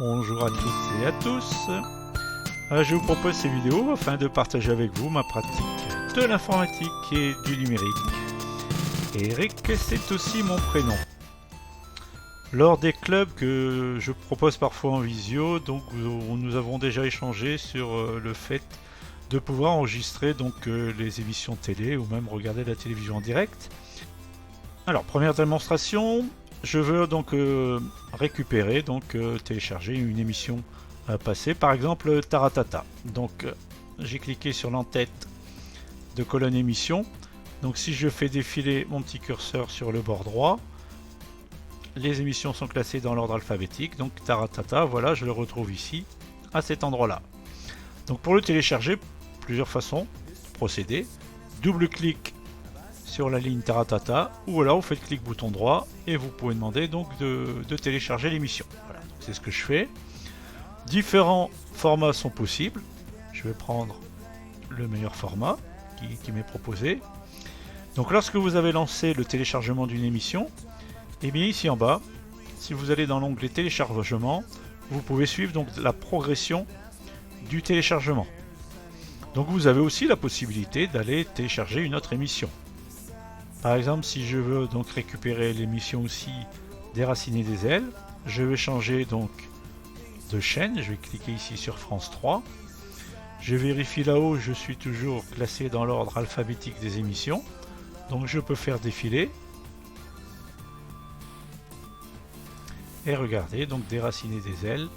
Bonjour à toutes et à tous. Je vous propose ces vidéos afin de partager avec vous ma pratique de l'informatique et du numérique. Eric, c'est aussi mon prénom. Lors des clubs que je propose parfois en visio, donc nous avons déjà échangé sur le fait de pouvoir enregistrer les émissions télé ou même regarder la télévision en direct. Alors, première démonstration, je veux récupérer, télécharger une émission passée, par exemple Taratata. Donc, j'ai cliqué sur l'entête de colonne émission. Donc, si je fais défiler mon petit curseur sur le bord droit, les émissions sont classées dans l'ordre alphabétique. Donc, Taratata, voilà, je le retrouve ici, à cet endroit-là. Donc, pour le télécharger, plusieurs façons de procéder. Double-clic sur la ligne Taratata, ou alors vous faites clic bouton droit et vous pouvez demander de télécharger l'émission. Voilà, c'est ce que je fais. Différents formats sont possibles. Je vais prendre le meilleur format qui m'est proposé. Donc lorsque vous avez lancé le téléchargement d'une émission, et bien ici en bas, si vous allez dans l'onglet téléchargement, vous pouvez suivre la progression du téléchargement. Donc vous avez aussi la possibilité d'aller télécharger une autre émission. Par exemple, si je veux récupérer l'émission aussi Déraciner des ailes, je vais changer de chaîne. Je vais cliquer ici sur France 3. Je vérifie là-haut, je suis toujours classé dans l'ordre alphabétique des émissions. Donc je peux faire défiler. Et regardez, Déraciner des ailes.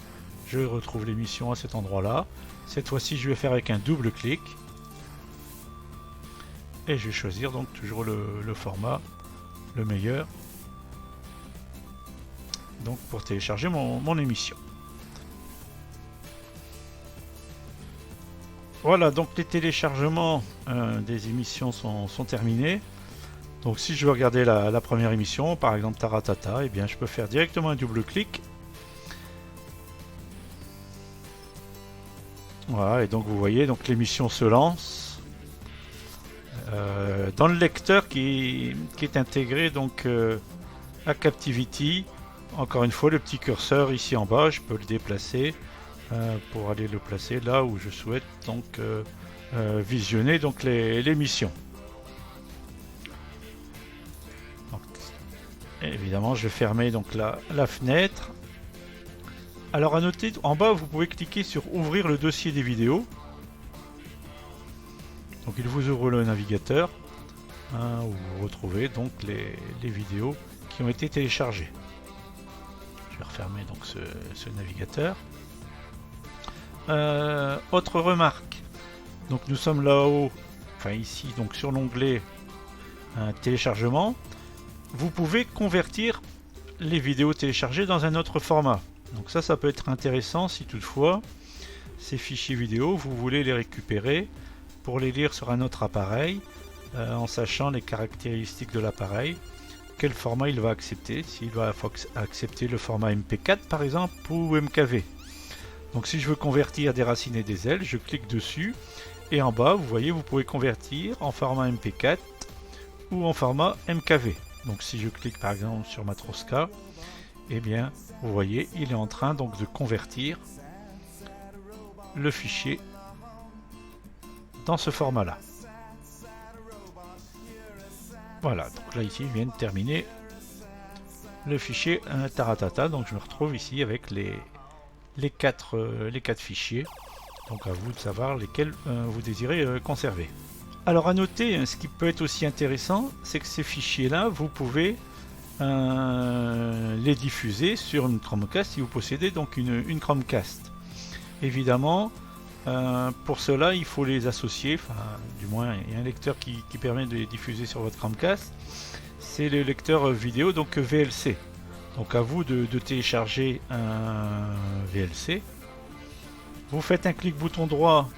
Je retrouve l'émission à cet endroit-là. Cette fois-ci, je vais faire avec un double clic. Et je vais choisir toujours le format le meilleur pour télécharger mon émission. Voilà, les téléchargements des émissions sont terminés. Donc si je veux regarder la première émission, par exemple Taratata, eh bien je peux faire directement un double clic. Voilà, et vous voyez l'émission se lance. Dans le lecteur qui est intégré à Captivity. Encore une fois, le petit curseur ici en bas, je peux le déplacer pour aller le placer là où je souhaite visionner l'émission. Évidemment, je vais fermer la fenêtre. Alors à noter, en bas, vous pouvez cliquer sur ouvrir le dossier des vidéos. Donc il vous ouvre le navigateur où vous retrouvez les vidéos qui ont été téléchargées. Je vais refermer ce navigateur. Autre remarque. Nous sommes là-haut, ici sur l'onglet téléchargement. Vous pouvez convertir les vidéos téléchargées dans un autre format. Donc ça peut être intéressant si toutefois ces fichiers vidéo vous voulez les récupérer pour les lire sur un autre appareil, en sachant les caractéristiques de l'appareil, quel format il va accepter, s'il va accepter le format MP4 par exemple ou MKV. Donc si je veux convertir Déraciner des ailes, je clique dessus et en bas vous voyez vous pouvez convertir en format MP4 ou en format MKV. Donc si je clique par exemple sur Matroska, eh bien vous voyez il est en train de convertir le fichier dans ce format là. Voilà, là ici je viens de terminer le fichier Taratata, je me retrouve ici avec les quatre fichiers. Donc à vous de savoir lesquels vous désirez conserver. Alors à noter, ce qui peut être aussi intéressant, c'est que ces fichiers là vous pouvez les diffuser sur une Chromecast si vous possédez une Chromecast. Évidemment, pour cela, il faut les associer, du moins il y a un lecteur qui permet de les diffuser sur votre Chromecast, c'est le lecteur vidéo, VLC. Donc à vous de télécharger un VLC. Vous faites un clic bouton droit,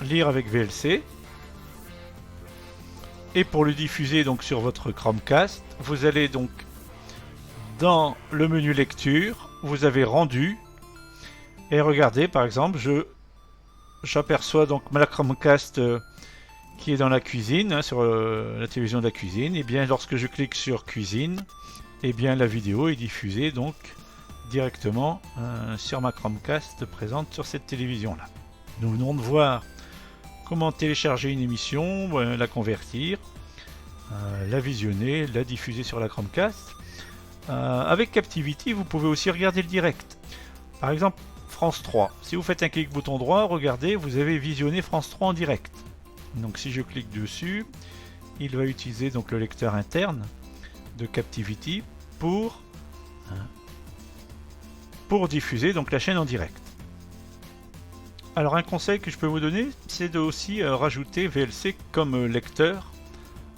lire avec VLC. Et pour le diffuser sur votre Chromecast, vous allez dans le menu lecture, vous avez rendu. Et regardez, par exemple, j'aperçois ma Chromecast qui est dans la cuisine, sur la télévision de la cuisine. Et bien lorsque je clique sur cuisine, et bien la vidéo est diffusée directement sur ma Chromecast présente sur cette télévision là. Nous venons de voir comment télécharger une émission, la convertir, la visionner, la diffuser sur la Chromecast. Avec Captivity, vous pouvez aussi regarder le direct. Par exemple, France 3. Si vous faites un clic bouton droit, regardez, vous avez visionné France 3 en direct. Donc si je clique dessus, il va utiliser donc le lecteur interne de Captivity pour diffuser donc la chaîne en direct. Alors un conseil que je peux vous donner, c'est de aussi rajouter VLC comme lecteur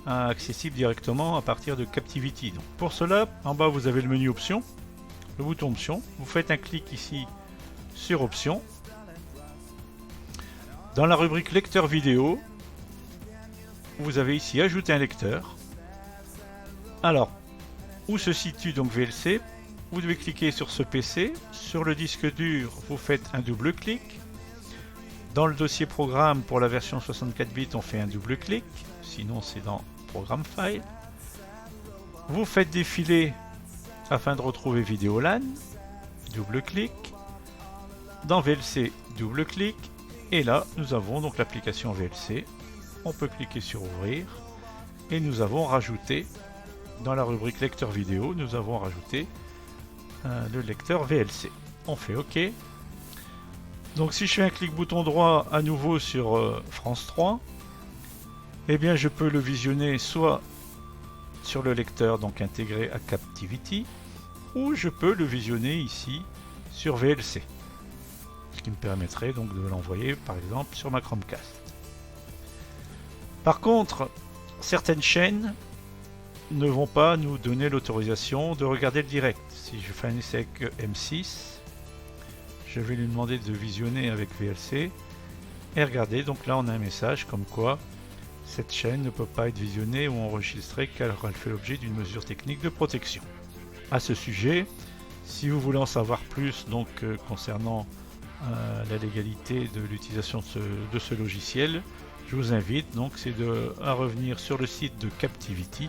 accessible directement à partir de Captivity. Donc pour cela, en bas vous avez le menu options, le bouton options, vous faites un clic ici sur options. Dans la rubrique lecteur vidéo, vous avez ici ajouter un lecteur. Alors, où se situe donc VLC? Vous devez cliquer sur ce PC, sur le disque dur, vous faites un double clic. Dans le dossier programme pour la version 64 bits, on fait un double clic, sinon c'est dans Programme File. Vous faites défiler afin de retrouver Vidéolan, double clic. Dans VLC, double clic. Et là, nous avons donc l'application VLC. On peut cliquer sur Ouvrir. Et nous avons rajouté, dans la rubrique lecteur vidéo, nous avons rajouté le lecteur VLC. On fait OK. Donc si je fais un clic bouton droit à nouveau sur France 3, eh bien je peux le visionner soit sur le lecteur donc intégré à Captivity, ou je peux le visionner ici sur VLC. Ce qui me permettrait donc de l'envoyer par exemple sur ma Chromecast. Par contre, certaines chaînes ne vont pas nous donner l'autorisation de regarder le direct. Si je fais un essai avec M6, je vais lui demander de visionner avec VLC et regardez, donc là on a un message comme quoi cette chaîne ne peut pas être visionnée ou enregistrée car elle fait l'objet d'une mesure technique de protection. À ce sujet, si vous voulez en savoir plus donc concernant la légalité de l'utilisation de ce logiciel, je vous invite donc à revenir sur le site de Captivity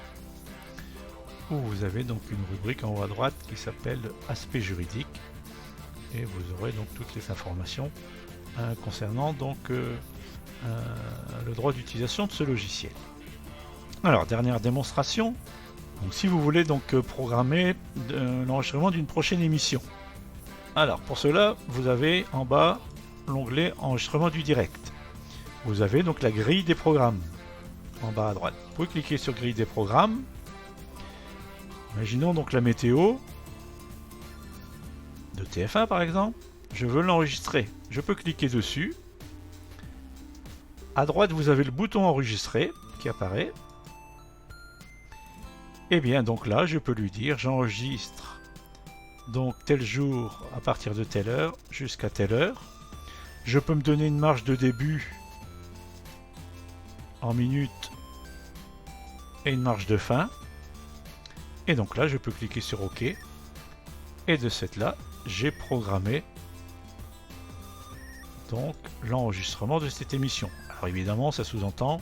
où vous avez donc une rubrique en haut à droite qui s'appelle Aspect juridique et vous aurez donc toutes les informations concernant donc le droit d'utilisation de ce logiciel. Alors dernière démonstration, donc, si vous voulez donc programmer l'enregistrement d'une prochaine émission. Alors pour cela vous avez en bas l'onglet enregistrement du direct. Vous avez donc la grille des programmes en bas à droite. Vous pouvez cliquer sur grille des programmes. Imaginons donc la météo de TF1 par exemple. Je veux l'enregistrer. Je peux cliquer dessus. À droite, vous avez le bouton enregistrer qui apparaît. Et bien donc là, je peux lui dire j'enregistre donc tel jour à partir de telle heure jusqu'à telle heure. Je peux me donner une marge de début en minutes et une marge de fin. Et donc là, je peux cliquer sur OK. Et de cette là, j'ai programmé donc l'enregistrement de cette émission. Alors évidemment, ça sous-entend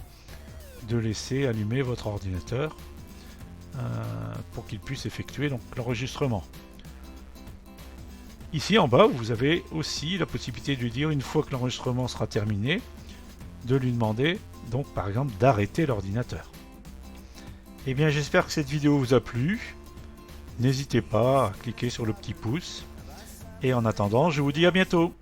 de laisser allumer votre ordinateur pour qu'il puisse effectuer donc l'enregistrement. Ici en bas, vous avez aussi la possibilité de lui dire une fois que l'enregistrement sera terminé, de lui demander donc par exemple d'arrêter l'ordinateur. Eh bien j'espère que cette vidéo vous a plu. N'hésitez pas à cliquer sur le petit pouce. Et en attendant, je vous dis à bientôt.